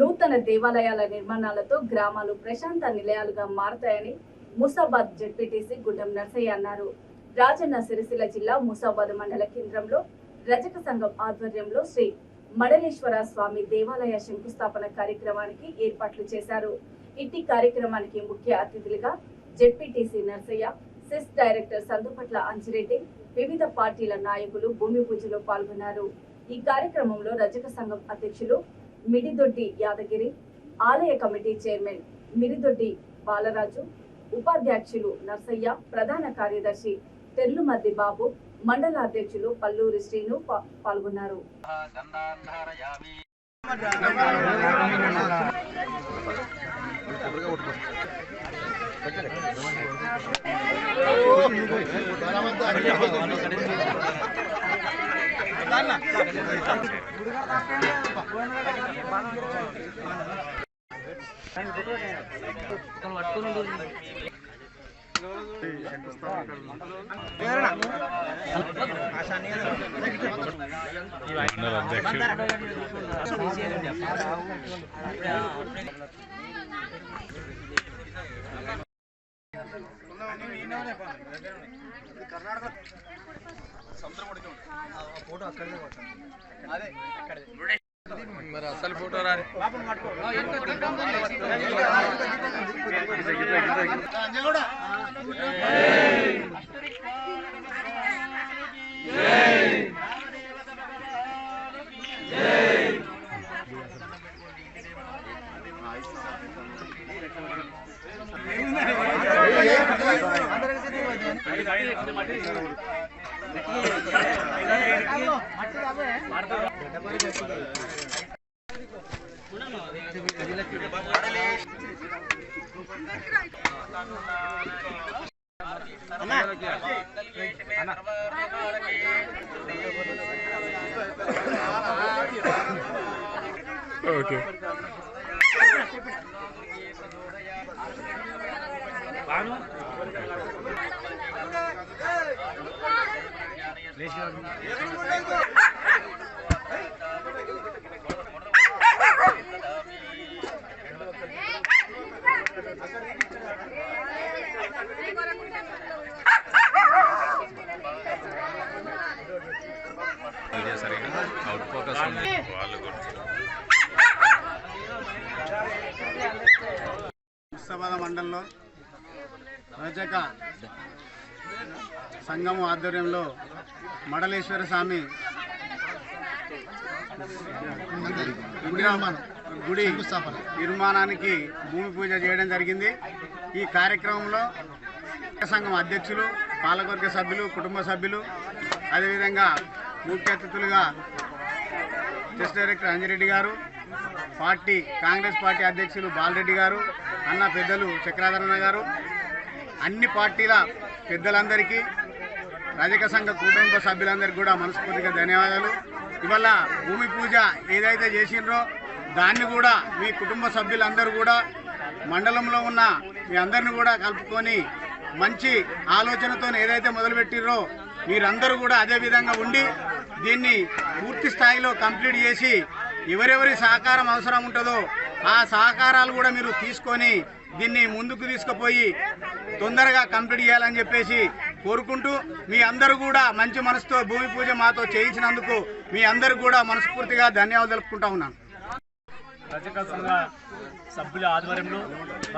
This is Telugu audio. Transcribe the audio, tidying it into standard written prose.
నూతన దేవాలయాల నిర్మాణాలతో గ్రామాలు ప్రశాంత నిలయాలుగా మారతాయని ముసాబాద్ జెడ్పీటీసీ గుండం నర్సయ్య అన్నారు. రాజన్న సిరిసిల్ల జిల్లా ముసాబాద్ మండల కేంద్రంలో రజక సంఘం ఆధ్వర్యంలో శ్రీ మడలేశ్వర స్వామి దేవాలయ శంకుస్థాపన కార్యక్రమానికి ఏర్పాట్లు చేశారు. ఇట్టి కార్యక్రమానికి ముఖ్య అతిథులుగా ZPTC Narsaiah, CESS director Sandupatla Anji Reddy, వివిధ పార్టీల నాయకులు భూమి పూజలో పాల్గొన్నారు. ఈ కార్యక్రమంలో రజక సంఘం అధ్యక్షులు మిడిదొడ్డి యాదగిరి, ఆలయ కమిటీ చైర్మన్ మిరిదొడ్డి బాలరాజు, ఉపాధ్యక్షులు నర్సయ్య, ప్రధాన కార్యదర్శి తెర్లుమద్ది బాబు, మండల అధ్యక్షులు పల్లూరి శ్రీను పాల్గొన్నారు. మరి అసలు ఫోటో రాని ఓకే అవుట్ ఫోకస్ ఉంది వాళ్ళు ముస్తాబాద్ మండలంలో రజక సంఘం ఆధ్వర్యంలో మడలేశ్వర స్వామి గుడి నిర్మాణానికి భూమి పూజ చేయడం జరిగింది. ఈ కార్యక్రమంలో సంఘం అధ్యక్షులు, పాలకవర్గ సభ్యులు, కుటుంబ సభ్యులు, అదేవిధంగా ముఖ్య అతిథులుగా సెస్ డైరెక్టర్ అంజిరెడ్డి గారు, కాంగ్రెస్ పార్టీ అధ్యక్షులు బాలరెడ్డి గారు, అన్న పెద్దలు చక్రాధరణ గారు, అన్ని పార్టీల పెద్దలందరికీ, రజక సంఘ కుటుంబ సభ్యులందరికీ కూడా మనస్ఫూర్తిగా ధన్యవాదాలు. ఇవాళ భూమి పూజ ఏదైతే చేసిండ్రో దాన్ని కూడా మీ కుటుంబ సభ్యులందరూ కూడా మండలంలో ఉన్న మీ అందరిని కూడా కలుపుకొని మంచి ఆలోచనతో ఏదైతే మొదలుపెట్టిర్రో మీరందరూ కూడా అదే విధంగా ఉండి దీన్ని పూర్తి స్థాయిలో కంప్లీట్ చేసి ఎవరెవరి సహకారం అవసరం ఉంటుందో ఆ సహకారాలు కూడా మీరు తీసుకొని దీన్ని ముందుకు తీసుకుపోయి తొందరగా కంప్లీట్ చేయాలని చెప్పేసి కోరుకుంటూ మీ అందరూ కూడా మంచి మనసుతో భూమి పూజ మాతో చేయించినందుకు మీ అందరూ కూడా మనస్ఫూర్తిగా ధన్యవాదాలు తెలుపుకుంటా ఉన్నాను. రజక సంఘ సభ్యుల ఆధ్వర్యంలో